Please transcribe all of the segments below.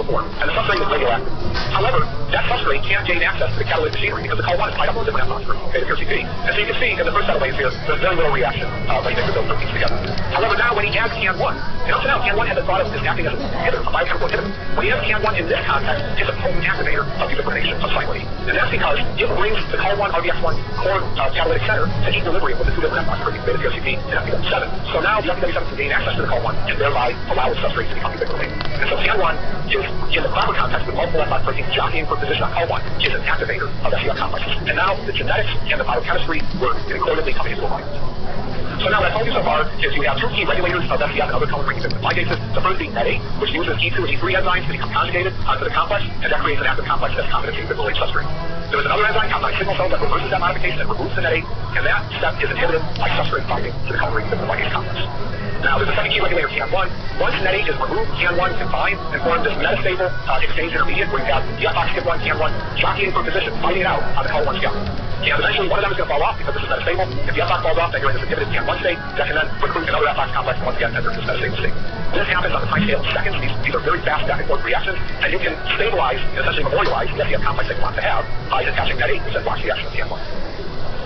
before, and the substrate is radioactive. However, that substrate can't gain access to the catalytic machinery because the COL1 is tied up with a different F-box protein, the PRCP. And so you can see in the first set of waves here, there's very little reaction when you mix those proteins together. However, now when he adds CAN1, and up to now CAN1 has been thought of as acting as an inhibitor, a biochemical inhibitor. When he adds CAN1 in this context, it's a potent activator of ubiquitination of cyclidine. And that's because it brings the COL1 RBX1 core catalytic center to equilibrium with the two different F-box proteins, beta PRCP and FBW7. So now the FBW7 can gain access to the COL1 and thereby allow its substrate to become ubiquitinated. And so CAN1 is, in the proper context with multiple F-box proteins jockeying for position on COL1, is an activator of FCF complexes. And now the genetics and the biochemistry were concordantly coming into alignment. So now what I told you so far is you have two key regulators of FCF and other colon-bringing ligases. The first being NET8, which uses E2 and E3 enzymes to become conjugated onto the complex, and that creates an active complex that's common to ubiquitinate substrate. There is another enzyme, complex signal cell, that reverses that modification and removes the NET8, and that step is inhibited by substrate binding to the colon-bringing ligase complex. Now, there's a second key regulator, CAN1. Once NET8 is removed, CAN1 can bind and form this metastable exchange intermediate where you have the F-box skip1, CAN1 jockeying for position, fighting it out on the COL1 scale. And eventually one of them is going to fall off because this is metastable. If the F-box falls off, then you're in this inhibited CAN1 state that can then recruit another F-box complex and once again enter this metastable state. This happens on the time scale of seconds. These are very fast back and forth reactions, and you can stabilize and essentially memorialize the FCF complex that you want to have by attaching NET8, which then blocks the action of CAN1.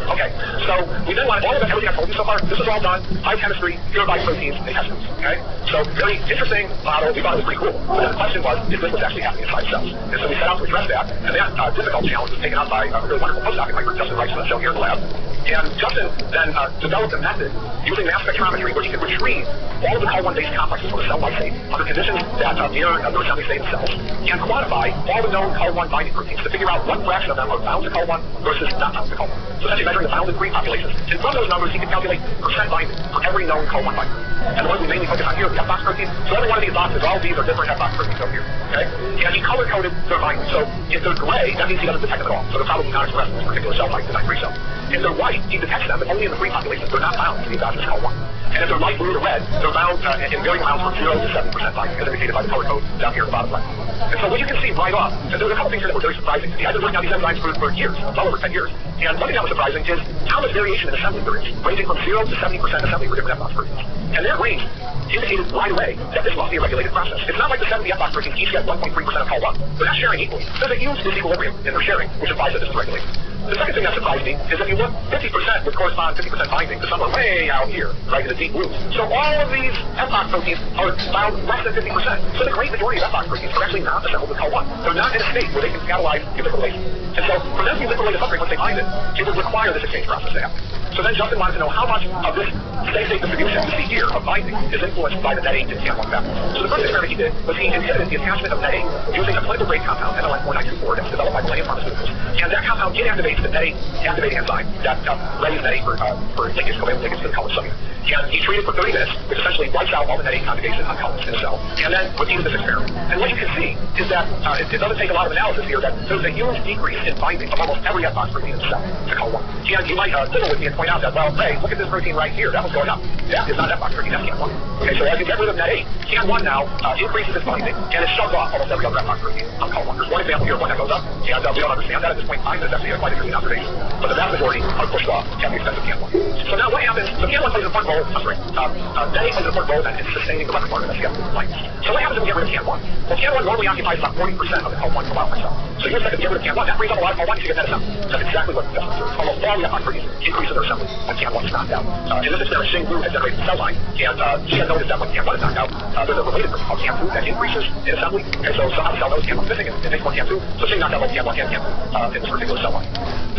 Okay, so we then want all of everything I've told you so far. This is all done by chemistry, purified proteins, and test tubes. Okay, so very interesting model. We thought it was pretty cool. But then the question was, if this was actually happening inside cells? And so we set out to address that, and that difficult challenge was taken out by a really wonderful postdoc in my group, Justin Rice, on the show here in the lab. And Justin then developed a method using mass spectrometry where he could retrieve all of the COL1-based complexes from a cell lysate under conditions that near the assembly state in cells, and quantify all the known COL1 binding proteins to figure out what fraction of them are bound to COL1 versus not bound to COL1. So essentially measuring the bounded free populations. And from those numbers, he could calculate percent binding for every known COL1 binder. And the ones we mainly focus on here are the F-box proteins. So every one of these boxes, all of these are different F-box proteins over here. Okay? And he color-coded their binding. So if they're gray, that means he doesn't detect them at all. So they're probably not expressed in this particular cell type, the 9-3 cell. If they're white, he detects them, but only in the free populations. They're not bound to the endogenous COL1. And if they're light blue to red, they're bound in varying amounts from 0 to 7% binding, as indicated by the color code down here at the bottom right. And so what you can see right off, and there's a couple things here that were very surprising to me. I've been working on these enzymes for years, well over 10 years. And one thing that was surprising is how much variation in assembly there is, ranging from 0 to 70% assembly for different F-box proteins. And that range indicated right away that this must be a regulated process. It's not like the 70 F-box proteins each get 1.3% of COL1. They're not sharing equally. There's a huge disequilibrium in their sharing, which implies that this is regulated. The second thing that surprised me is if you look, 50% would correspond 50% binding to somewhere way out here, right in the deep blues. So all of these F-box proteins are bound less than 50%. So the great majority of F-box proteins are actually not assembled with COL1. They're not in a state where they can catalyze ubiquitination. And so for them to ubiquitinate a substrate once they bind it would require this exchange process to happen. So then Justin wanted to know how much of this state distribution you see here of binding is influenced by the NET8 and CAN1 factor. So the first experiment he did was he inhibited the attachment of NET8 using a clinical grade compound, NLN4924, that's developed by Millennium Pharmaceuticals. And that compound inactivates the NET8 activating enzyme that readies NET8 for linkage, covalent linkage to the colon subunit. And he treated for 30 minutes, which essentially wipes out all the NET8 conjugation on colons in the cell, and then repeated this experiment. And what you can see is that it doesn't take a lot of analysis here, that there's a huge decrease in binding of almost every F-box protein in the cell to COL1. And you might quibble with me and point out that, well, hey, look at this protein right here, that was going up. That is not F-box protein, that's CAN1. Okay, so as you get rid of NET8, CAN1 now increases its binding, and it shoves off almost every other F-box protein on COL1. There's one example here of one that goes up, and we don't understand that at this point in time, but it's actually quite interesting observation. But the vast majority are pushed off at the expense of CAN1. So now what happens, so CAN1 plays an important role, NET8 plays an important role then in sustaining the repertoire of FCF compliance. So what happens if we get rid of CAN1? Well, CAN1 normally occupies about 40% of the COL1 profile cell. So you're saying if you get rid of CAN1, that frees up a lot of COL1 to get that assembly. That's exactly what it does. Almost all the F-box proteins increase in their assembly when CAN1 is knocked out. In this experiment, Xing Wu had generated a cell line, and she had noticed that when CAN1 is knocked out, there's a related protein called CAN2 that increases in assembly, and so somehow the cell knows CAN1 is missing, and it takes more CAN2, so Xing knocked out both CAN1 and CAN2 in this particular cell line.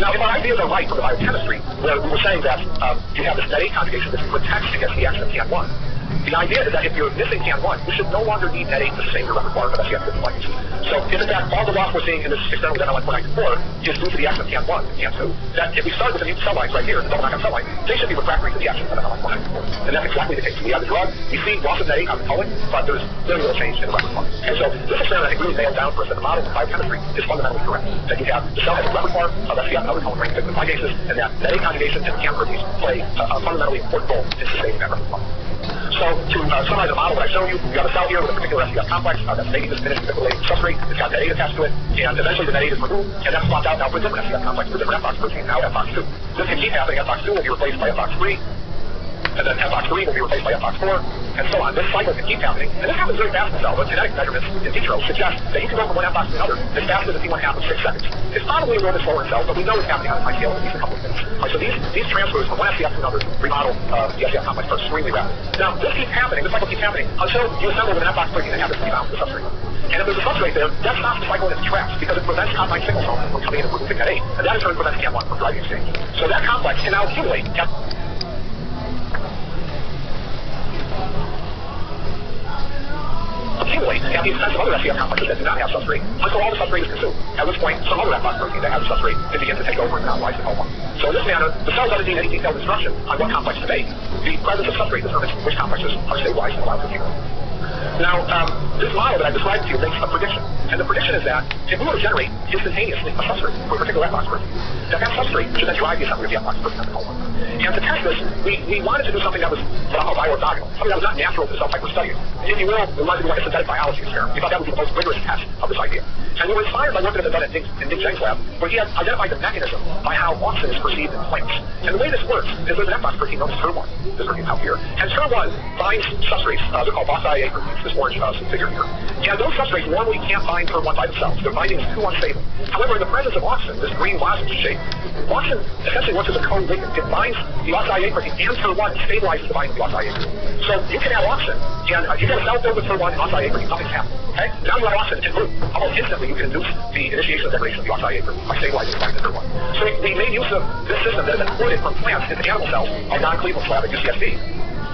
Now, if our ideas are right from the biochemistry, where we were saying that you have this NET8 conjugation that protects against the action of CAN1, the idea is that if you're missing CAN1, you should no longer need NET8 to sustain your repertoire of FCF ligands. So if in fact all the loss we're seeing in this experiment with NLN4924 is due to the action of CAN1 and CAN2, that if we start with the mutant cell lines right here, the double knockout cell line, they should be refractory to the action of NLN4924. And that's exactly the case. We have the drug, we see loss of NET8 on the colon, but there's very little change in the repertoire. And so this experiment I think really nailed down for us that the model of biochemistry is fundamentally correct. That you have the cell has a repertoire of FCF and other colon-bringing ligases, and that NET8 conjugation and CAN proteins play a fundamentally important role in sustaining that repertoire. So to summarize the model that I showed you, you have a cell here with a particular FCF complex that's making this finished ubiquitinated substrate. It's got NET8 attached to it, and eventually the NET8 is removed, and that's swapped out now for a different FCF complex, for a different F-box protein, now F-box2. This can keep happening. F-box2 will be replaced by F-box3. and then FOX3 will be replaced by FOX4, and so on. This cycle can keep happening, and this happens very fast in the cell, but genetic measurements in vitro suggest that you can go from one FOX to another as fast as a T1 half of 6 seconds. It's probably a little bit slower in cells, but we know it's happening on a time scale of at least a couple of minutes. Right, so these transfers from one SCF to another remodel the SCF complex are extremely rapid. Now, this keeps happening, this cycle keeps happening until you assemble with an FOX protein that happens to be bound to the substrate. And if there's a substrate there, that stops the cycle in its tracks because it prevents Cop9 signal from coming in and removing that 8, and that in turn prevents CAM1 from driving exchange. So that complex can now accumulate at the expense of other SCF complexes that do not have substrate until all the substrate is consumed, at which point some other FOX protein that has a substrate can begin to take over and monopolize the call1. So in this manner, the cell doesn't need any detailed instruction on what complex to make. The presence of substrate determines which complexes are stabilized and allowed to accumulate. Now, this model that I described to you makes a prediction, and the prediction is that if we were to generate instantaneously a substrate for a particular FOX protein, that substrate should then drive the assembly of the FOX protein on the call1. And to test this, we wanted to do something that was what I'll call bioorthogonal, something that was not natural to the cell type we're studying. If you will, we wanted to do like a synthetic biology experiment. We thought that would be the most rigorous test of this idea. And we were inspired by work that had been done in Nick Zheng's lab, where he had identified the mechanism by how auxin is perceived in plants. And the way this works is there's an FOX protein known as TER1, this protein out here. And TER1 binds substrates, they're called box-IA proteins, this orange figure here. And those substrates normally can't bind TER1 by themselves. Their binding is too unstable. However, in the presence of auxin, this green lozenge shape, auxin essentially works as a co-ligand. It binds the box-IA protein and TER1 and stabilizes the binding of the box-IA protein. So you can have auxin, and you get a cell filled with TER1 and box-IA protein, nothing's happening. Okay? Now you have auxin, and boom, almost instantly you can induce the initiation of degradation of the box-IA protein by stabilizing the binding of TER1. So we made use of this system that has been ported from plants into animal cells by Don Cleveland's lab at UCSD.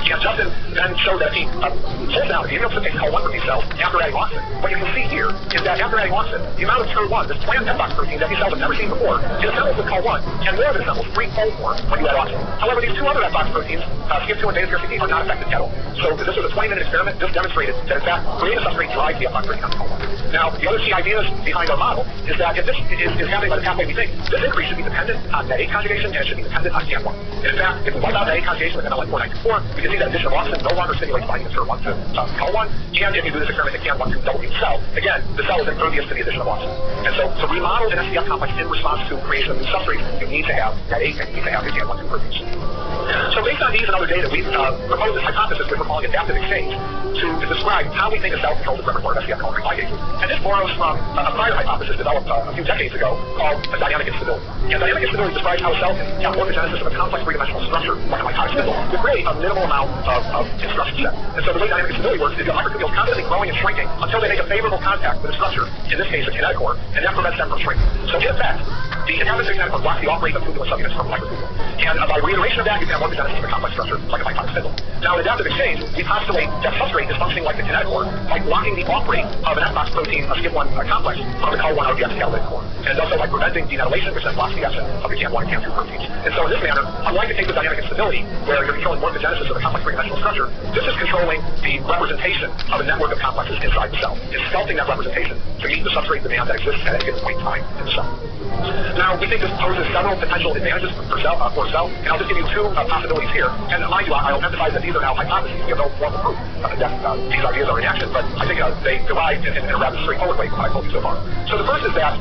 And Justin then showed that he pulls out the immunocytic call1 protein cells after adding auxin. What you can see here is that after adding auxin, the amount of TER1, this plant FOX protein that these cells have never seen before, is assembled with call1, and more of it assembles threefold more when you add auxin. However, these two other FOX proteins, SCF2 and beta-PRCT, are not affected at all. So this was a 20-minute experiment. This demonstrated that, in fact, creating a substrate drives the FOX protein on call1. Now, the other key ideas behind our model is that if this is happening by the pathway we think, this increase should be dependent on net 8 conjugation, and it should be dependent on CAM1. And in fact, if we wipe out net 8 conjugation with MLA4924, we can see that addition of auxin no longer stimulates binding of TER1 to call1, and if you do this experiment in CAM1 to double the cell, again, the cell is impervious to the addition of auxin. And so to remodel an SCF complex in response to creation of new substrates, you need to have net 8 and you need to have the CAM1 proteins. So based on these and other data, we've proposed this hypothesis which we're calling adaptive exchange to describe how we think a cell controls the repertoire of SCF culinary ligases. And this borrows from a prior hypothesis developed a few decades ago called dynamic instability. And dynamic instability describes how a cell can have morphogenesis of a complex three-dimensional structure, like a mitotic spindle, with really a minimal amount of instruction set. And so the way dynamic instability works is the microtubules constantly growing and shrinking until they make a favorable contact with a structure, in this case a kinetochore, and that prevents them from shrinking. So in effect, the inhabitants of kinetochore block the off-rate of tubular subunits from a microtubule. And by reiteration of that, you can have morphogenesis of a complex structure, like a mitotic spindle. Now in adaptive exchange, we postulate that substrate is functioning like the kinetochore by blocking the off-rate of an FOX protein, a SCF1 complex, from the call1 RBX catalytic core, and also by preventing denatylation, which then blocks the action of the CAM1 and CAM2 proteins. And so in this manner, unlike the case of dynamic instability, where you're controlling morphogenesis of a complex three-dimensional structure, this is controlling the representation of a network of complexes inside the cell. It's sculpting that representation to meet the substrate demand that exists at any given point in time in the cell. Now, we think this poses several potential advantages for a cell, and I'll just give you two possibilities here. And mind you, I'll emphasize that these are now hypotheses. We have no formal proof that these ideas are in action, but I think they derive in a rather straightforward way from what I've told you so far. So the first is that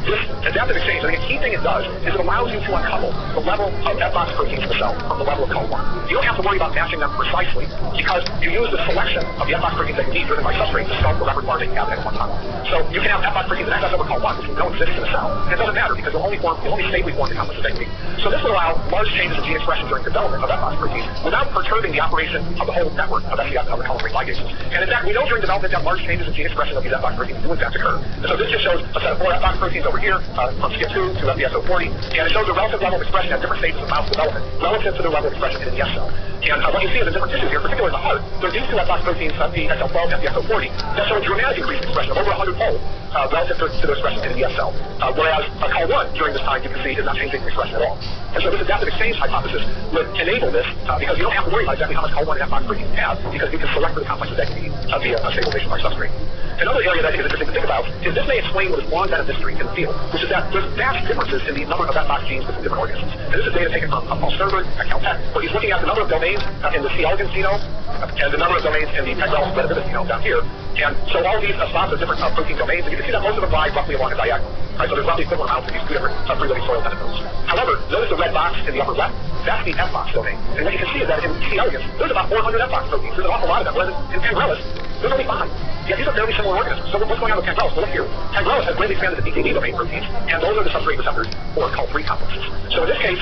this adaptive exchange, I think a key thing it does is it allows you to uncouple the level of FOX proteins in the cell from the level of call1. You don't have to worry about matching them precisely because you use the selection of the FOX proteins that you need driven by substrate to sculpt the repertoire that you have at one time. So you can have FOX proteins in excess over call1, which don't exist in the cell. And it doesn't matter because you'll only stably form the complexes that you need. So this will allow large changes in gene expression during development of FOX proteins without perturbing the operation of the whole network of SCF of the culinary ligases. And in fact, we know during development that large changes in gene expression of these FOX proteins do in fact occur. And so this just shows a set of 4 FOX proteins over here, from SCF2 to FBSO40, and it shows the relative level of expression at different stages of mouse development relative to the level of expression in the S cell. And what you see in the different tissues here, particularly in the heart, there are these two FOX proteins, FBXL12 and FBXO40, that show a dramatic increase in expression of over 100-fold relative to the expression in the S cell. Whereas call1, during this time, you can see is not changing expression at all. And so this adaptive exchange hypothesis would enable this because you don't have to worry about exactly how much call1 and FOX proteins have because you can select for the complexes that you need via a stabilization by substrate. Another area that I think is interesting to think about is this may explain what has long been a mystery in the field, which is that there's vast differences in the number of FBOX genes between different organisms. And this is data taken from Paul Sternberg at Caltech, where he's looking at the number of domains in the C. elegans genome and the number of domains in the Pegrelis splenivitis genome down here. And so all these spots are different protein domains, and you can see that most of them lie roughly along a diagonal. Right? So there's roughly equivalent amounts of these two different free-living soil tentacles. However, notice the red box in the upper left. That's the FBOX domain. And what you can see is that in C. elegans, there's about 400 FBOX proteins. There's an awful lot of them. Whereas in Pegrelis, there's only 5. Yeah, these are fairly similar organisms. So what's going on with Pegrelis? Well, look here. Pegrelis has greatly expanded the DTD domain proteins, and those are the substrate receptors for COL3 complexes. So in this case,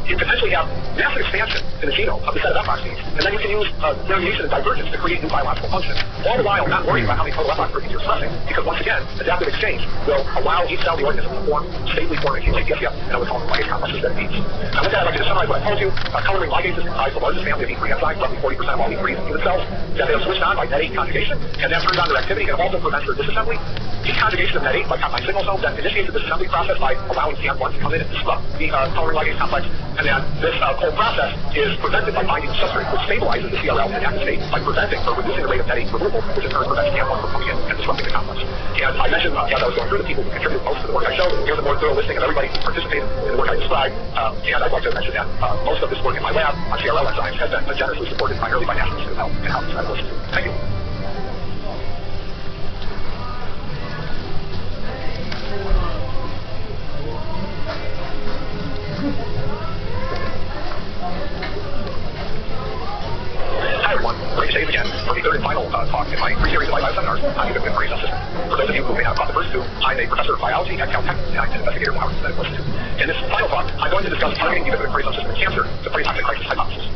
you potentially have massive expansion in the genome of the set of FBOX genes, and then you can use variation and divergence to create new biological functions, all the while not worrying about how many total FBOX proteins you're expressing, because once again, adaptive exchange will allow each cell of the organism to stably form and accumulate DFF, and we call them ligase complexes that it needs. Now with that, I'd like to summarize what I told you. Coloring ligases comprise the largest family of E3 enzymes, roughly 40% of all E3s in human cells, that they are switched on by NET8 conjugation, and then turns on their activity, and also prevents their disassembly. Deconjugation of NET8 by combined signal zones that initiates the disassembly process by allowing CAM1 to come in and disrupt the coloring ligase complex, and then this whole process is prevented by binding the substrate, which stabilizes the CRL in active state by preventing or reducing the rate of NET8 removal, which in turn prevents CAM1 from coming in and disrupting the complex. And I mentioned, as I was going through the people who contributed most to the work I showed, here's a more thorough listing of everybody who participated in the work I described, and I'd like to mention that most of this work in my lab on CRL enzymes has been generously supported primarily by National Institute of Health and Health Sciences. Thank you. Hi everyone, great to see you again for the third and final talk in my series of seminars on the ubiquitin brain cell system. For those of you who may not have caught the first two, I'm a professor of biology at Caltech, and I'm an investigator of Howard Genetic Institute. In this final talk, I'm going to discuss targeting the ubiquitin brain cell system in cancer, the pre-toxic crisis hypothesis.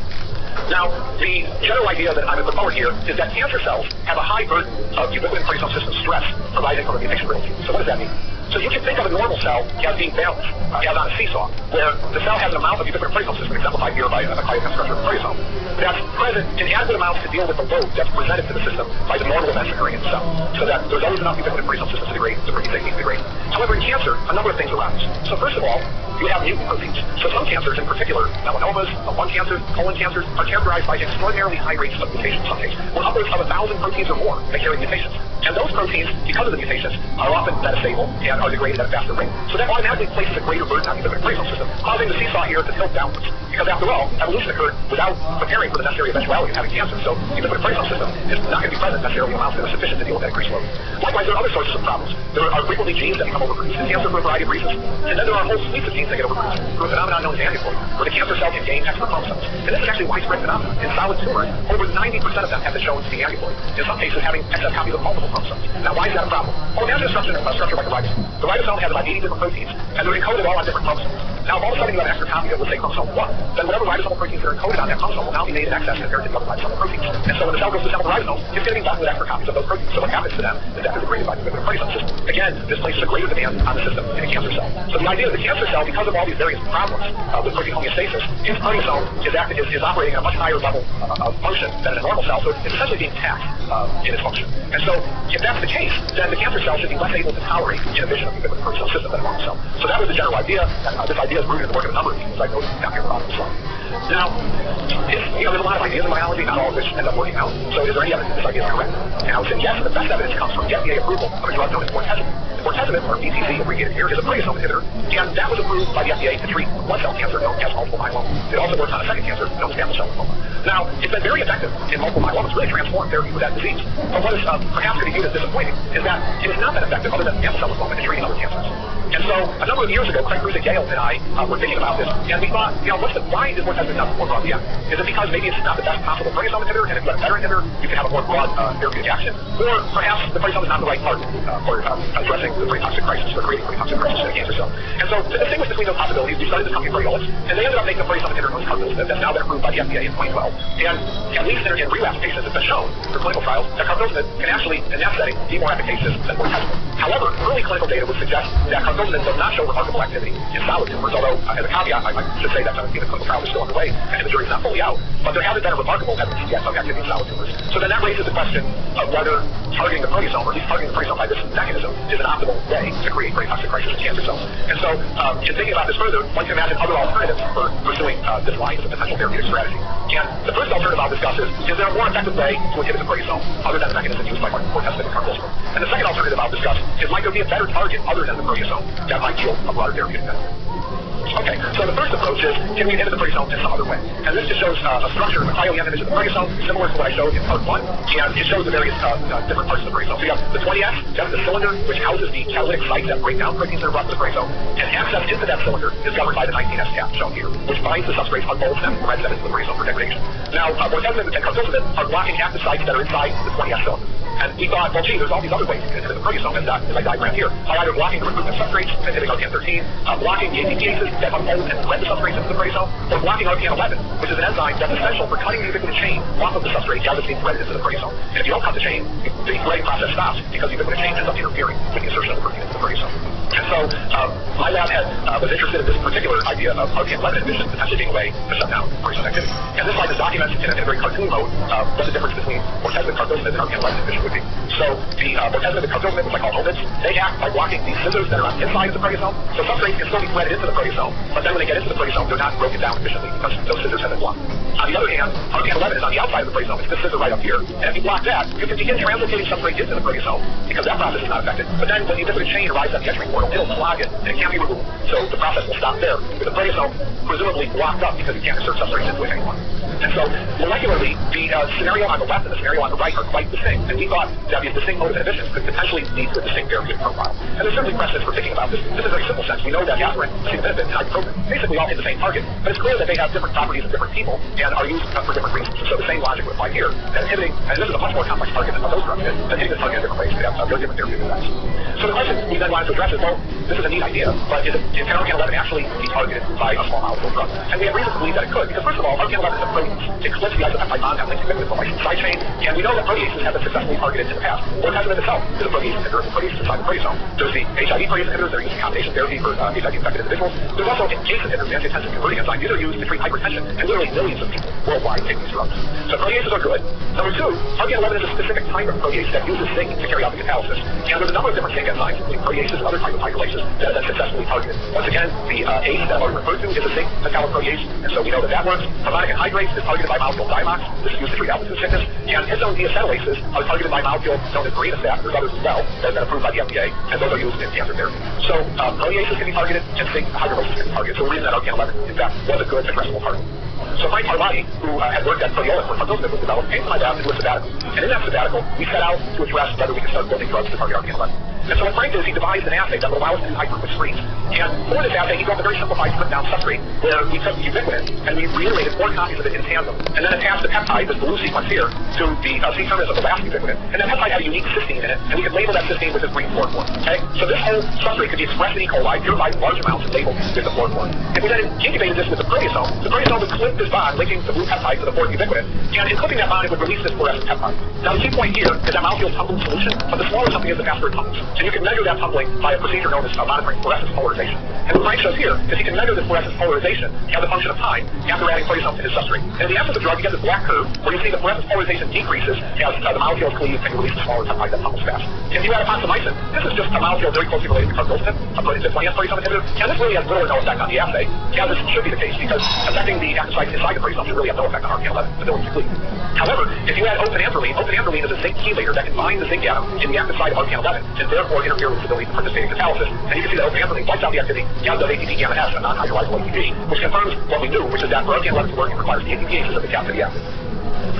Now, the general idea that I'm going to put forward here is that cancer cells have a high burden of ubiquitin brain cell system stress arising from a mutation riddle. So what does that mean? So you can think of a normal cell as being balanced, as on a seesaw, where the cell has an amount of ubiquitin brain cell system, exemplified here by a nucleotide structure of the proteasome, that's present in adequate amounts to deal with the load that's presented to the system by the normal events occurring in the cell. So that there's always enough ubiquitin brain cell system to degrade the proteins they need to degrade. However, in cancer, a number of things arise. So first of all, you have mutant proteins. So some cancers, in particular, melanomas, lung cancers, colon cancers, are characterized by extraordinarily high rates of mutations in some cases, where upwards of 1,000 proteins or more that carry mutations. And those proteins, because of the mutations, are often metastable and are degraded at a faster rate. So that automatically places a greater burden on the ubiquitin brain cell system, causing the seesaw here to tilt downwards. Because after all, evolution occurred without preparing for the necessary eventuality of having cancer. So the ubiquitin brain cell system is not going to be present necessarily in amounts that are sufficient to deal with that increased load. Likewise, there are other sources of problems. There are frequently genes that become overproduced in cancer for a variety of reasons. And then there are whole suites of genes that get overproduced through a phenomenon known as aneuploidy, where the cancer cell can gain extra chromosomes. And this is actually a widespread phenomenon. In solid tumors, over 90% of them have been shown to be aneuploid. In some cases, having excess copies of multiple chromosomes. Now, why is that a problem? Well, imagine a structure like a ribosome. The ribosome has about 80 different proteins, and they're encoded all on different chromosomes. Now, if all of a sudden you have an extra copy of, let's say, chromosome 1, then whatever ribosomal proteins are encoded on that chromosome will now be made in excess compared to the other ribosomal proteins. And so when the cell goes to assemble the ribosome, it's going to be done with extra copies of those proteins. So what happens to them is that they're degraded by the ubiquitin brain cell system. Again, this places a greater demand on the system in a cancer cell. So the idea of the cancer cell, because of all these various problems with protein homeostasis, its proteasome is operating at a much higher level of function than in a normal cell, so it's essentially being taxed in its function. And so if that's the case, then the cancer cell should be less able to tolerate inhibition of the ubiquitin brain cell system than a normal cell. So that was the general idea, and this idea is rooted in the work of a number of people, I noticed down here on the slide. Now, there's a lot of ideas in biology, not all of which end up working out. So is there any evidence that this idea is correct? And I would say yes, and the best evidence comes from the FDA approval of a drug known as bortezomib. Bortezomib, or BTZ, abbreviated here, is a proteasome inhibitor, and that was approved by the FDA to treat one cell cancer known as multiple myeloma. It also works on a second cancer known as mantle cell lymphoma. Now, it's been very effective in multiple myeloma. It's really transformed therapy for that disease. But what is perhaps going to be viewed as disappointing is that it has not been effective other than mantle cell lymphoma in treating other cancers. And so, a number of years ago, Craig Cruz at Yale and I were thinking about this, and we thought, why is bortezomib not more broadly active? Is it because maybe it's not the best possible proteasome inhibitor, and if you have a better inhibitor, you can have a more broad therapeutic action? Or perhaps the proteasome is not the right part for addressing the pre-toxic crisis, or creating pre-toxic crisis in a cancer cell. And so, to distinguish between those possibilities, we started this company, Proteolus, and they ended up making a proteasome inhibitor known as carfilzomib that's now been approved by the FDA in 2012. And at least in relapse patients, it's been shown for clinical trials that carfilzomib can actually, in that setting, be more efficacious than bortezomib. However, early clinical data would suggest that carfilzomib does not show remarkable activity in solid tumors, although, as a caveat, I should say that the clinical trial is still underway, and the jury's not fully out, but there hasn't been a remarkable evidence yet of activity in solid tumors. So then that raises the question of whether targeting the proteasome, or at least targeting the proteasome by this mechanism, is an optimal way to create brain toxic crisis in cancer cells. And so, in thinking about this further, one can imagine other alternatives for pursuing this line as a potential therapeutic strategy. And the first alternative I'll discuss is there a more effective way to inhibit the proteasome other than the mechanism used by bortezomib and carfilzomib? And the second alternative I'll discuss is might there be a better target other than the proteasome that might yield a broader therapeutic benefit? Okay, so the first approach is, can we inhibit the proteasome in some other way? And this just shows a structure, a cryo-EM image of the proteasome, similar to what I showed in part 1, and it shows the various different parts of the proteasome. So you have the 20S, that's the cylinder, which houses the catalytic sites that break down proteins that are brought to the proteasome, and access into that cylinder is governed by the 19S cap shown here, which binds the substrates on both them and threads them into the proteasome for degradation. Now, bortezomib and carfilzomib are blocking active sites that are inside the 20S cylinder. And we thought, well, gee, there's all these other ways you can inhibit the proteasome, as I diagrammed here, by either blocking the recruitment substrates, inhibiting RPN13, blocking the ATPases that unfold and thread the substrates into the proteasome, or blocking RPN11, which is an enzyme that's essential for cutting the ubiquitin chain off of the substrate as it's being threaded into the proteasome. And if you don't cut the chain, the threading process stops because the ubiquitin chain ends up interfering with the insertion of the protein into the proteasome. And so my lab was interested in this particular idea of RPN11 inhibition potentially being a way to shut down proteasome activity. And this slide is documented in a very cartoon mode what the difference between bortezomib, carfilzomib, and RPN11 inhibition would be. So the bortezomib and carfilzomib, which I call omids, they act by blocking the scissors that are on the inside of the proteasome. So substrates can still be threaded into the proteasome, but then when they get into the proteasome, they're not broken down efficiently because those scissors have been blocked. On the other hand, RPN11 is on the outside of the proteasome. It's this scissor right up here. And if you block that, you can begin translocating substrate into the proteasome because that process is not affected. But then when the ubiquitin chain arrives at the entry portal, it'll clog it and it can't be removed. So the process will stop there with the proteasome presumably blocked up because you can't insert substrates into it anymore. And so molecularly, the scenario on the left and the scenario on the right are quite distinct. And we thought that these distinct modes of inhibition could potentially lead to a distinct therapeutic profile. And there's certainly precedent for thinking about this. This is a very simple sense. We know that aspirin, acetaminophen, and ibuprofen basically all hit the same target. But it's clear that they have different properties in different people and are used for different reasons. So the same logic would apply here. That inhibiting, and this is a much more complex target than those drugs did, that hitting the target in different ways could have very different therapeutic effects. So the question we then wanted to address is, well, this is a neat idea, but can RPN11 actually be targeted by a small molecule drug? And we have reason to believe that it could, because first of all, RPN11 is a protein. It clips the isopeptide bond that links ubiquitin to the licensed side chain, and we know that proteases have been successfully targeted in the past. Bortezomib itself is a protease inhibitor of proteases inside the proteasome. There's the HIV protease inhibitors that are used in combination therapy for HIV-infected individuals. There's also ACE inhibitors, angiotensin converting enzymes. These are used to treat hypertension, and literally millions of people worldwide take these drugs. So proteases are good. Number two, RPN11 is a specific type of protease that uses zinc to carry out the catalysis. And there's a number of different zinc enzymes, including proteases and other types of hydrolases, that have been successfully targeted. Once again, the ACE that I referred to is a zinc metalloprotease, and so we know that that works. Harmonic anhydrase is targeted by molecule Diamox. This is used to treat altitude sickness. And histone deacetylases are targeted by molecules known as Granastat. There's others as well that have been approved by the FDA, and those are used in cancer therapy. So proteases can be targeted, and zinc hydrolases can be targeted. So the reason that RPN11, in fact, was a good addressable target. So Frank Parvati, who had worked at Proteolix where carfilzomib was developed, came to my lab to do a sabbatical. And in that sabbatical, we set out to address whether we could start building drugs to target RPN11. And so what Frank did is he devised an assay that would allow us to hyper with screens. And for this assay, he built a very simplified split-down substrate where we took the ubiquitin and we reiterated 4 copies of it in tandem, and then attached the peptide, this blue sequence here, to the C-terminus of the last ubiquitin. And that peptide had a unique cysteine in it, and we could label that cysteine with this green fluorophore. Okay? So this whole substrate could be expressed in E. coli, purified in large amounts, and labeled with the fluorophore. If we then incubated this with the proteasome would clip this bond, linking the blue peptide to the fourth ubiquitin, and in clipping that bond, it would release this fluorescent peptide. Now the key point here is that molecule tumbles in solution, but the smaller something is, the faster it tumbles. And you can measure that tumbling by a procedure known as monitoring fluorescence polarization. And what Frank shows here is he can measure this fluorescence polarization as a function of time after adding proteasome to his substrate. And in the absence of drug, you get this black curve where you see the fluorescence polarization decreases as the molecules cleave and you release the smaller peptide that tumbles fast. If you add epoxamycin, this is just a molecule very closely related to carfilzomib, a protease 20S proteasome inhibitor, and this really has little or no effect on the assay. Yeah, this should be the case because affecting the active sites inside the proteasome should really have no effect on RPN11 ability to cleave. However, if you add openanthroline is a zinc chelator that can bind the zinc atom in the active site of RPN11 and therefore interfere with its ability to participate in catalysis. And you can see that openanthroline wipes out the activity of ATP gamma S, a non-hydrolyzable ATP, which confirms what we knew, which is that for RPN11 to work, it requires the ATPases of the capsid acid.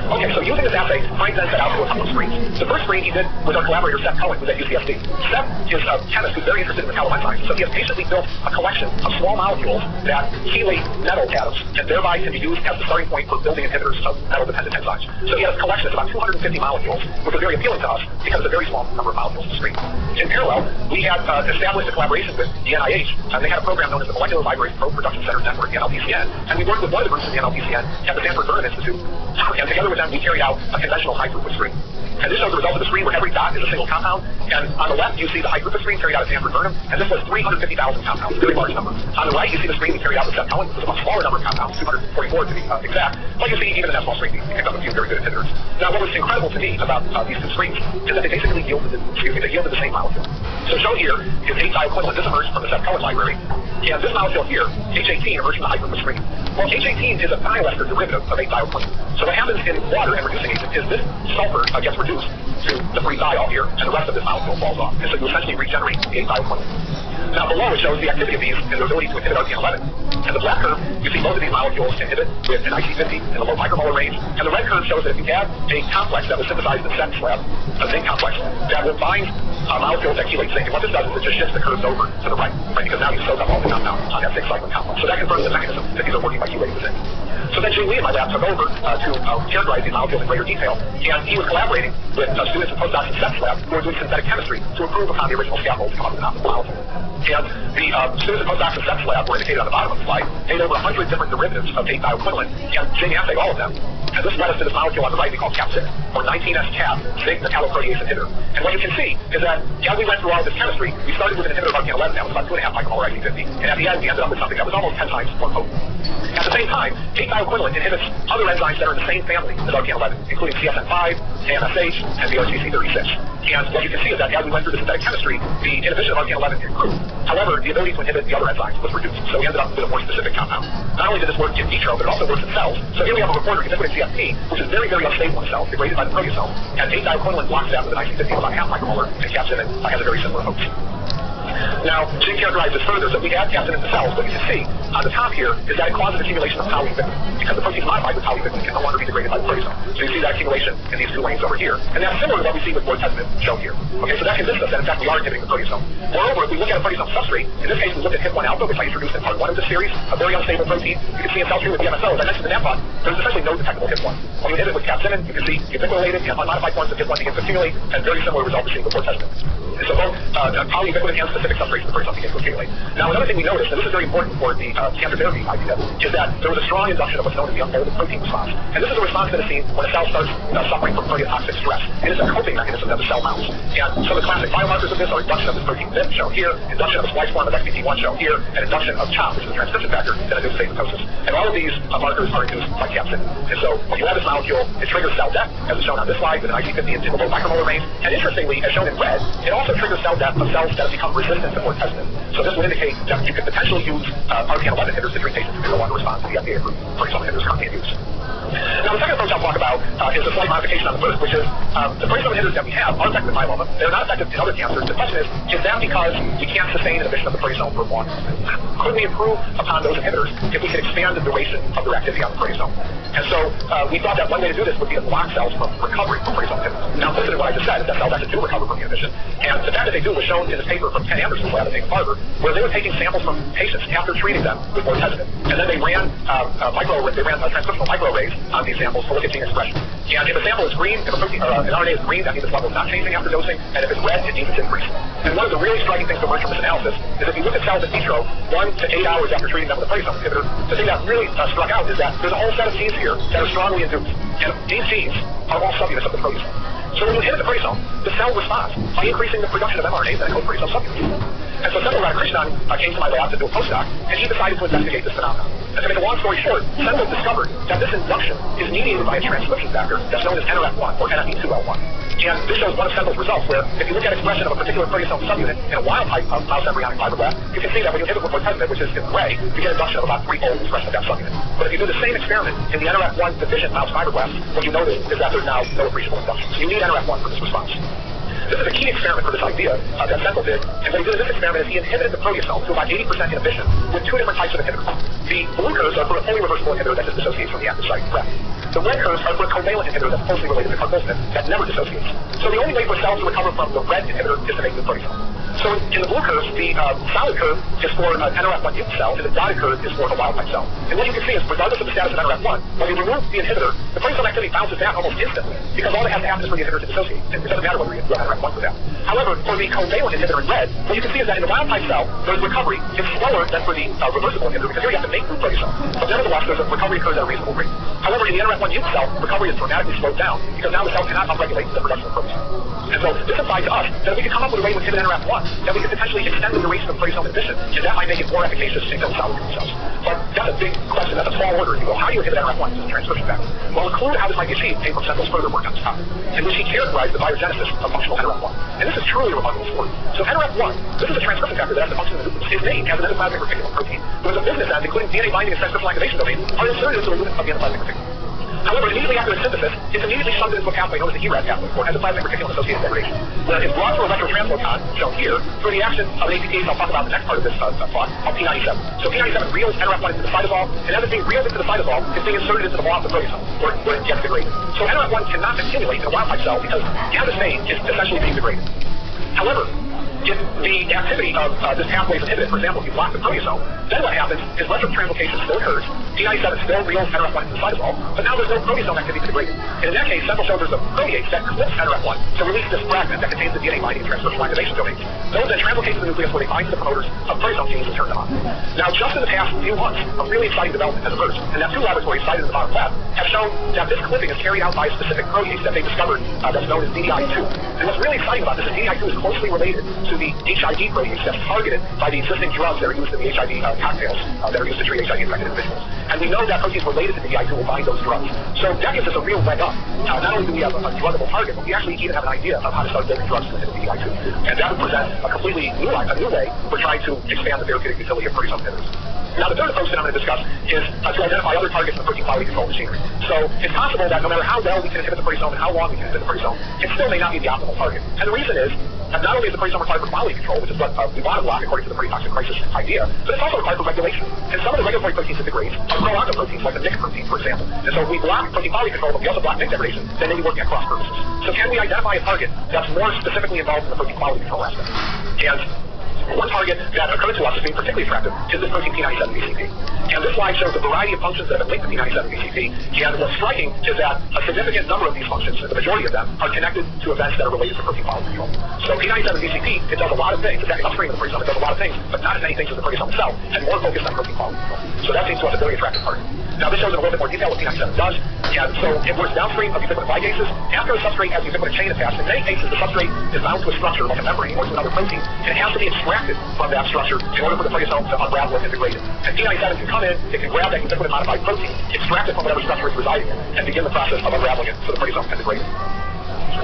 Okay, so using this assay, Frank then set out to do a couple of screens. The first screen he did with our collaborator Seth Cohen, who's at UCSD. Seth is a chemist who's very interested in metaboenzymes, so he has patiently built a collection of small molecules that chelate metal atoms, and thereby can be used as the starting point for building inhibitors of metal-dependent enzymes. So he has a collection of about 250 molecules, which are very appealing to us because of the very small number of molecules to screen. In parallel, we had established a collaboration with the NIH, and they had a program known as the Molecular Library Pro-Production Centers Network, the NLPCN, and we worked with one of the groups in the NLPCN at the Stanford Burn Institute, and together Together with them, we carried out a conventional high-throughput screen. And this shows the result of the screen where every dot is a single compound. And on the left, you see the high-throughput screen carried out at Stanford Burnham, and this was 350,000 compounds, a very large number. On the right, you see the screen we carried out with Seth Cohen, which was a much smaller number of compounds, 244 to be exact. But you see, even in that small screen, we picked up a few very good inhibitors. Now, what was incredible to me about these two screens is that they basically yielded the same molecule. So shown here is 8-thioquinolate. This emerged from the Seth Cohen library. And this molecule here, H18, emerged from the high-throughput screen. Well, H18 is a thiolester derivative of 8-thioquinolate. So what happens in water and reducing agent is this sulfur gets reduced to the free thiol here, and the rest of this molecule falls off. And so you essentially regenerate the 8-thioquinolate. Now below it shows the activity of these and their ability to inhibit RPN11. And the black curve, you see both of these molecules inhibit with an IC50 in the low micromolar range. And the red curve shows that if you add a complex that was synthesized in Seth's lab, a zinc complex, that will bind molecules that chelate zinc. And what this does is it just shifts the curves over to the right? Because now you soak up all the compounds on that 6-cyclic complex. So that confirms the mechanism that these are working by chelating the zinc. So then Jay Lee in my lab took over to characterize these molecules in greater detail, and he was collaborating with students and postdocs in Seth's lab who were doing synthetic chemistry to improve upon the original scaffold to come up with an optimal molecule. And the students and postdocs in Seth's lab were indicated on the bottom of the slide, made over 100 different derivatives of 8-thioquinolate, and Jay assayed all of them. And this led us to this molecule on the right we call CAP6, or 19S-CAP, zinc metalloprotease inhibitor. And what you can see is that as we went through all of this chemistry, we started with an inhibitor of RPN11 that was about 2.5 micromolar IC50, and at the end we ended up with something that was almost 10 times more potent. At the same time, 8-thioquinolate inhibits other enzymes that are in the same family as RPN11, including CSN5, AMSH, and BRCC36. And what you can see is that as we went through the synthetic chemistry, the inhibition of RPN11 improved. However, the ability to inhibit the other enzymes was reduced, so we ended up with a more specific compound. Not only did this work in vitro, but it also works in cells. So here we have a reporter ubiquitin CFP, which is very, very unstable in cells, degraded by the proteasome, and 8-thioquinolate blocks that with an IC50 of about half micromolar, and capsaicin has a very similar host. Now, Jay characterized this further, so we add capsaicin into cells. What you can see on the top here is that it causes accumulation of polyubiquitin, because the protein modified with polyubiquitin can no longer be degraded by the proteasome. So you see that accumulation in these two lanes over here. And that's similar to what we see with bortezomib shown here. Okay, so that convinces us that in fact we are inhibiting the proteasome. Moreover, if we look at a proteasome substrate, in this case we look at HIP1 alpha, which I introduced in part 1 of this series, a very unstable protein. You can see in cells here with the MSO, as I mentioned in that plot, there's essentially no detectable HIP1. When you inhibit with capsaicin, you can see ubiquitinated and unmodified forms of HIP1 begin to accumulate, and very similar result we're seeing with bortezomib. And so both polyubiquitin and specific substrates of the proteasome begin to accumulate. Now, another thing we noticed, and this is very important for the cancer therapy idea, is that there was a strong induction of what's known as the unfolded protein response. And this is a response that is seen when a cell starts suffering from proteotoxic stress. It is a coping mechanism that the cell mounts. And some of the classic biomarkers of this are induction of this protein VIP shown here, induction of a splice form of XPT1 shown here, and induction of CHOP, which is a transcription factor that induces apoptosis. And all of these markers are induced by capsaicin. And so when you add this molecule, it triggers cell death, as is shown on this slide, with an IC50 in the low micromolar range. And interestingly, as shown in red, it also triggers cell death of cells that have become resistant to bortezomib. So this would indicate that you could potentially use RPN11 inhibitors to treat patients who don't want to respond to the FDA-approved proteasome inhibitors currently in use. Now, the second approach I'll talk about is a slight modification on the first, which is the proteasome inhibitors that we have are effective in myeloma. They're not effective in other cancers. The question is that because we can't sustain inhibition of the proteasome for long? Could we improve upon those inhibitors if we could expand the duration of their activity on the proteasome? And so we thought that one way to do this would be to block cells from recovering from proteasome inhibitors. Now, implicit in what I just said is that cells actually do recover from the inhibition. And the fact that they do was shown in this paper from Ken Anderson's lab at Dana-Farber, where they were taking samples from patients after treating them with bortezomib. And then they ran transcriptional microarrays on these samples to look at gene expression. And if a sample is green, if a protein, an RNA is green, that means its level is not changing after dosing. And if it's red, it means it's increasing. And one of the really striking things to emerge from this analysis is if you look at cells in vitro 1 to 8 hours after treating them with a proteasome inhibitor, the thing that really struck out is that there's a whole set of genes here that are strongly induced. And these genes are all subunits of the proteasome. So when you inhibit the proteasome, the cell responds by increasing the production of mRNAs that encode proteasome subunits. And so Senthil Radhakrishnan came to my lab to do a postdoc, and he decided to investigate this phenomenon. And to make a long story short, Senthil discovered that this induction is mediated by a transcription factor that's known as NRF1 or NFE2L1. And this shows one of Senthil's results, where if you look at expression of a particular proteasome subunit in a wild-type mouse embryonic fibroblast, you can see that when you inhibit with bortezomib, which is in gray, you get induction of about 3-fold expression of that subunit. But if you do the same experiment in the NRF1 deficient mouse fibroblast, what you notice is that there's now no appreciable induction. So you need NRF1 for this response. This is a key experiment for this idea that Senthil did, and what he did in this experiment is he inhibited the proteasome to about 80% inhibition with 2 different types of inhibitors. The blue curves are for a fully reversible inhibitor that just dissociates from the active site, REF. The red curves are for a covalent inhibitor that's closely related to carboplatin that never dissociates. So the only way for cells to recover from the red inhibitor is to make the proteasome. So in the blue curve, the solid curve is for an NRF1 mutant cell, and the dotted curve is for a wild-type cell. And what you can see is, regardless of the status of NRF1, when you remove the inhibitor, the proteasome activity bounces back almost instantly, because all that has to happen is for the inhibitor to dissociate. It doesn't matter whether you have NRF1 for that. However, for the covalent inhibitor in red, what you can see is that in the wild-type cell, there's recovery. It's slower than for the reversible inhibitor, because here you have to make new proteasome. But nevertheless, there's a recovery occurs at a reasonable rate. However, in the NRF1 mutant cell, recovery is dramatically slowed down, because now the cell cannot upregulate the production of proteasome. And so this implies to us that if we could come up with a way to inhibit NRF1, that we could potentially extend the duration of proteasome inhibition, and that might make it more efficacious in solid tumor cells. But that's a big question. That's a tall order. You go, how do you inhibit NRF1 as a transcription factor? Well, a clue to how this might be achieved came from Senthil's further work on this topic, in which he characterized the biogenesis of functional NRF1. And this is truly a remarkable story. So NRF1, this is a transcription factor that has the function of the nucleus. Its name has an endoplasmic reticulum protein. There was a business end, including DNA binding and transcriptional activation domain, are inserted into the lumen of the endoplasmic reticulum. However, immediately after its synthesis, it's immediately shoved into a pathway known as the ERAD pathway, or endoplasmic reticulum-associated degradation, where it's brought through electrotranslocation, shown here, through the action of an ATPase I'll talk about in the next part of this talk, called P97. So P97 reels NRF1 into the cytosol, and as it's being reeled into the cytosol, it's being inserted into the wall of the proteasome, where it gets degraded. So NRF1 cannot accumulate in a wild-type cell because gamma main is essentially being degraded. However, if the activity of this pathway is inhibited, for example, if you block the proteasome, then what happens is electrotranslocation still occurs, P97 still reels NRF1 into the cytosol, but now there's no proteasome activity to degrade it. And in that case, Senthil shows there's a protease that clips NRF1 to release this fragment that contains the DNA binding and transcriptional activation domains. Those then translocate to the nucleus where they bind to the promoters of proteasome genes and turn them on. Now, just in the past few months, a really exciting development has emerged, and that two laboratories cited in the bottom left have shown that this clipping is carried out by a specific protease that they discovered that's known as DDI2. And what's really exciting about this is DDI2 is closely related to the HIV protease that's targeted by the existing drugs that are used in the HIV cocktails that are used to treat HIV-infected individuals. And we know that proteins related to DDI2 will bind those drugs. So that gives us a real leg up. Not only do we have a druggable target, but we actually even have an idea of how to start building drugs to inhibit DDI2. And that would present a completely new way for trying to expand the therapeutic utility of proteasome inhibitors. Now, the third approach that I'm going to discuss is to identify other targets in the protein quality control machinery. So it's possible that no matter how well we can inhibit the proteasome and how long we can inhibit the proteasome, it still may not be the optimal target. And the reason is that not only is the proteasome required for quality control, which is what we want to block according to the proteotoxic crisis idea, but it's also required for regulation. And some of the regulatory proteins it degrades are pro-oncoproteins, like the NIC protein, for example. And so if we block protein quality control, but we also block NIC degradation, then they may be working at cross purposes. So can we identify a target that's more specifically involved in the protein quality control aspect? And one target that occurred to us as being particularly attractive is this protein P97-VCP. And this slide shows a variety of functions that have been linked to P97-VCP. And what's striking is that a significant number of these functions, the majority of them, are connected to events that are related to protein quality control. So P97-VCP, it does a lot of things. In fact, upstream of the proteasome, it does a lot of things, but not as many things as the proteasome itself, and more focused on protein quality control. So that seems to us a very attractive target. Now, this shows in a little bit more detail what P97 does. And so it works downstream of ubiquitin ligases. After a substrate has ubiquitin chain attached, in many cases, the substrate is bound to a structure like a membrane or to another protein, and it has to be extracted from that structure in order for the proteasome to unravel and integrate it. And P97 can come in, it can grab that ubiquitin modified protein, extract it from whatever structure it's residing in, and begin the process of unraveling it so the proteasome can degrade it.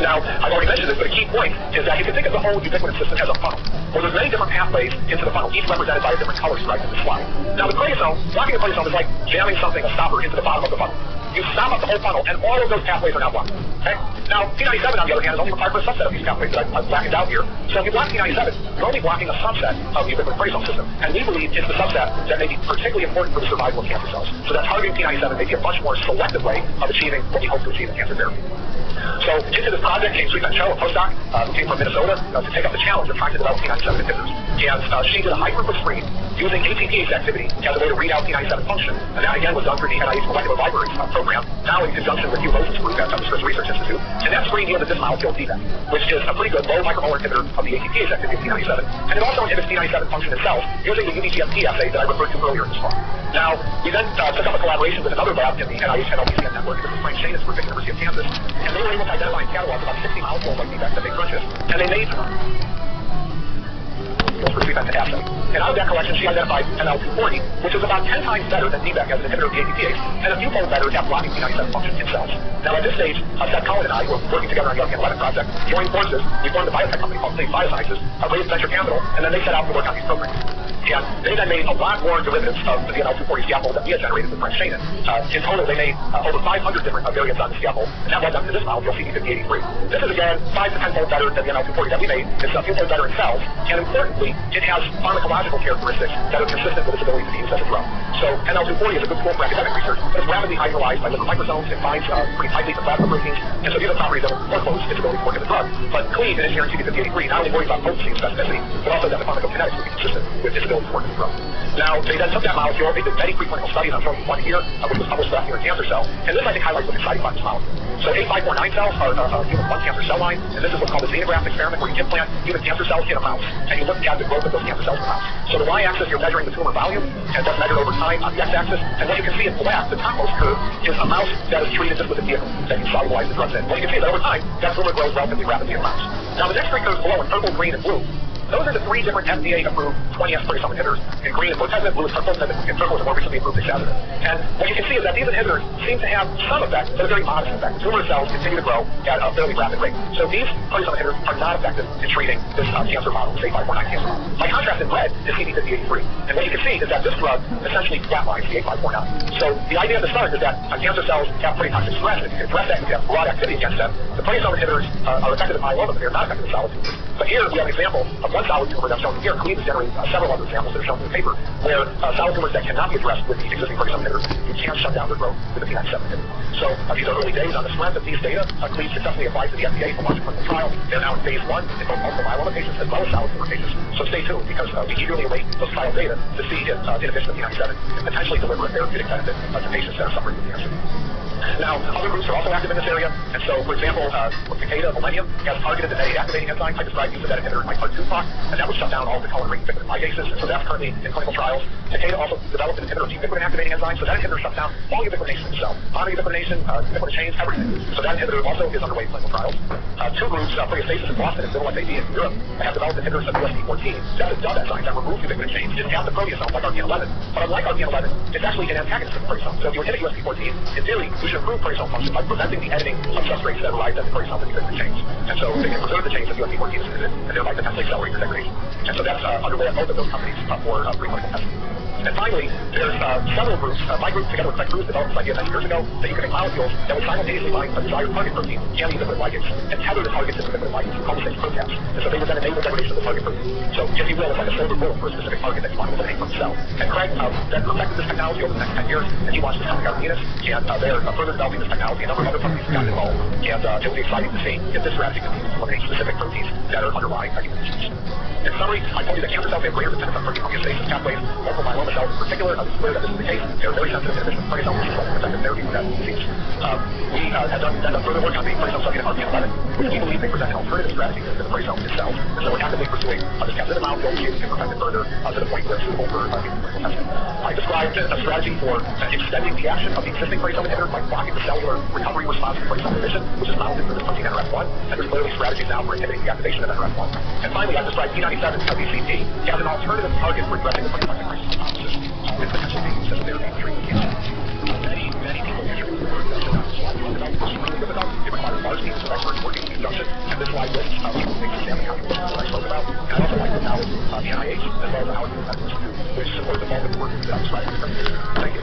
Now, I've already mentioned this, but a key point is that you can think of the whole ubiquitin system as a funnel, where there's many different pathways into the funnel, each represented by a different color stripe in the slide. Now, the proteasome, blocking the proteasome is like jamming something, a stopper, into the bottom of the funnel. You stop up the whole funnel, and all of those pathways are now blocked. Okay? Now, P97, on the other hand, is only required for a subset of these pathways that I've blackened out here. So if you block P97, you're only blocking a subset of the ubiquitin proteasome system. And we believe it's the subset that may be particularly important for the survival of cancer cells. So that targeting P97 may be a much more selective way of achieving what we hope to achieve in cancer therapy. So into this project came Sweetman Cho, a postdoc who came from Minnesota to take up the challenge of trying to develop P97 inhibitors. And she did a high-throughput screen using ATPase activity as a way to read out P97 function. And that, again, was done through the NIH Molecular Libraries program, now in conjunction with Hugh Rosen's group at the Swiss Research Institute. And that screen yielded this molecule, DVEC, which is a pretty good low micromolar inhibitor of the ATPase activity of P97. And it also inhibits P97 function itself using the UBGFP assay that I referred to earlier in this talk. Now, we then took up a collaboration with another lab in the NIH NLPCN network. This is Frank Shanis group at the University of Kansas. And they were able to identify and catalog about 60 molecules like DVEC that they purchased. And they made for Sweetman's assay. And out of that collection, she identified ML240, which is about 10 times better than DVEC as an inhibitor of the ATPase, and a few fold better at blocking P97 function in cells. Now, at this stage, Seth Cohen and I, who are working together on the LPN11 project, joined forces. We formed a biotech company called Clean Biosciences, raised venture capital, and then they set out to work on these programs. And they then made a lot more derivatives of the ML240 scaffold that we had generated with Frank Shanis. In total, they made over 500 different variants on the scaffold, and that led them to this molecule, CD5083. This is, again, 5 to 10 fold better than the ML240 that we made. It's a few fold better in cells, and importantly, it has pharmacological characteristics that are consistent with its ability to be used as a drug. So ML240 is a good tool for academic research, but it's rapidly hydrolyzed by lipid microsomes. It binds pretty tightly to plasma proteins, and so these are properties that will foreclose its ability to work as a drug. But Clean, in engineering CD5083, not only worries about potency potency and specificity, but also that the pharmacokinetics would be consistent with its ability for it to grow. Now, they then took that molecule, they did many preclinical studies, I'm showing you one here, which was published last year in Cancer Cell, and this I think highlights what's exciting about this molecule. So A549 cells are a human one cancer cell line, and this is what's called a xenograft experiment where you implant human cancer cells in a mouse, and you look at the growth of those cancer cells in the mouse. So the y-axis, you're measuring the tumor volume, and that's measured over time on the x-axis, and what you can see in black, the topmost curve, is a mouse that is treated just with a vehicle that you solubilize the drugs in. Well, you can see that over time, that tumor grows relatively rapidly in the mouse. Now, the next three curves below in purple, green, and blue, those are the three different FDA-approved 20S proteasome inhibitors. In green is bortezomib, blue is carfilzomib, and purple is a more recently approved ixazomib. And what you can see is that these inhibitors seem to have some effect, but a very modest effect. Tumor cells continue to grow at a fairly rapid rate. So these proteasome inhibitors are not effective in treating this cancer model, say A549 cancer model. By contrast, in red is CD5083. And what you can see is that this drug essentially flatlines the A549. So the idea at the start is that cancer cells have pretty toxic stress, and if you can address that, you can have broad activity against them. The proteasome inhibitors are effective in myeloma, but they're not effective in solid tumors. But here we have an example of one solid tumor that's shown here. Clean is generating several other examples that are shown in the paper where solid tumors that cannot be addressed with the existing proteasome inhibitors, you can't shut down their growth with the P97 inhibitor. So these are early days. On the strength of these data, Clean successfully applied to the FDA for launch clinical trial. They're now in phase 1 in both multiple myeloma patients as well as solid tumor patients. So stay tuned because we eagerly await those trial data to see if inhibition of P97 can potentially deliver a therapeutic benefit to patients that are suffering from cancer. Now, other groups are also active in this area, and so, for example, Takeda Millennium has targeted the NEA activating enzyme. I described use of that inhibitor in my part 2 talk, and that would shut down all the colon ring ubiquitin ligases, and so that's currently in clinical trials. Takeda also developed an inhibitor of ubiquitin activating enzyme, so that inhibitor shuts down all ubiquitination in the cell. Monoubiquitination, ubiquitin chains, everything. So that inhibitor also is underway in clinical trials. Two groups, Proteostasis in Boston and Civil FAB in Europe, have developed inhibitors of USP14. That's a dub enzyme that removes ubiquitin chains. It's at the proteasome like RPN11, but unlike RPN11, it's actually an antagonist of the proteasome. So if you inhibit USP14, in theory, you should improve proteasome function by preventing the editing of substrates that arrive at the proteasome and ubiquitin chains. And so they can preserve the chains of USP14 is inhibited, and thereby potentially accelerate their degradation. And so that's underway at both of those companies for preclinical testing. And finally, there's several groups. My group, together with Craig Cruz, developed this idea many years ago that you can make molecules that would simultaneously bind a desired target protein and the ubiquitin ligase and tether the target to the ubiquitin ligase. We call these things proteins. And so they would then enable degradation of the target protein. So, if you will, it's like a silver bullet for a specific target that you want to eliminate from the cell. And Craig then perfected this technology over the next 10 years, and he launched this company out of Venus, and they're further developing this technology. A number of other companies have gotten involved, and it will be exciting to see if this strategy can be used to eliminate specific proteins that are underlying human disease. In summary, I told you that cancer cells have greater dependence on protein homeostasis pathways. Multiple myeloma cells in particular, it's clear that this is the case. They're very sensitive to inhibition of proteasome, which is what effective therapy for that disease. We have done further work on the proteasome study of RPN11, which we believe may present an alternative strategy to the proteasome itself. And so we're actively pursuing this capsid molecule, which we can perfect it further to the point where it's suitable for clinical testing. I described a strategy for extending the action of the existing proteasome inhibitor by blocking the cellular recovery response to proteasome inhibition, which is mounted through this protein NRF1, and there's clearly strategies now for inhibiting the activation of NRF1. And finally, I described P97 BCP as an alternative target for addressing the protein crisis hypothesis, with potentially being used as a therapy to treat cancer. Many people contribute to the work that's on this slide. It's extremely difficult. It requires large teams of experts working in conjunction, and this slide lists people who make systemic contributions that I spoke about. And I'd also like to acknowledge the NIH as well as the Howard Medical Institute, which support the bulk of the work that I described in the presentation. Thank you.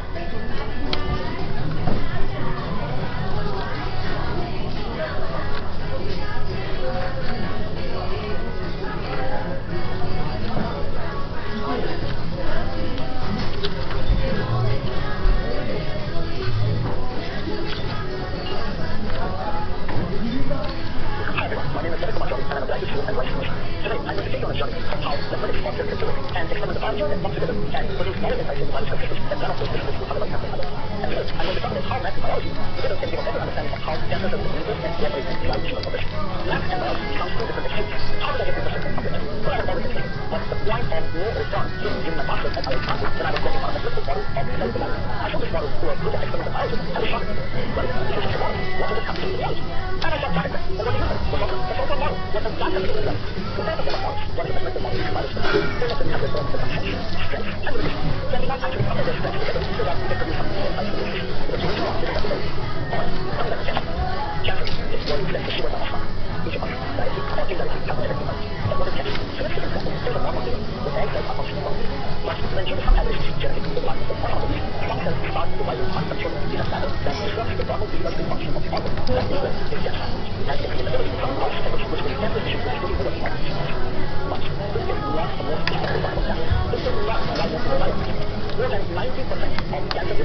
More than 90% of cancer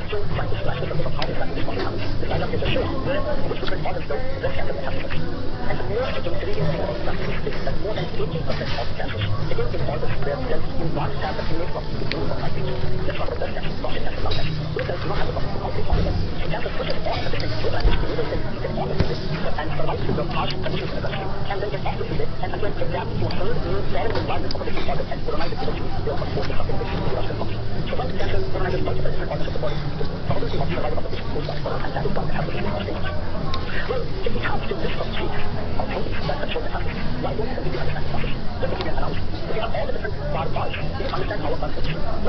So, trying to splash the surface of how exactly this process happens, this diagram gives a show which different organs know what cancer metastasis. And the most intriguing thing about metastasis is that more than 80% of cancers begin in organs where cells do not have the innate property to grow from lipids. Let's talk about breast cancer, prostate cancer, lung cancer. Those cells do not have the property to cultivate oxygen. So cancer switches on a distinct program which enables them to eat an organ and survive through the harsh conditions in the bloodstream, and then get off the field and again adapt to a whole new foreign environment of a different organ and colonize it eventually to build a force something which is industrial function. So when cancer colonizes multiple different organs of the body, the probability of survival of the patient goes down further, and that is why they have the different stages. Well, if we have to list of genes or proteins that control metastasis, why don't we completely understand the process? Let me give you an analogy. If we have all the different parts, we can understand how a plant works.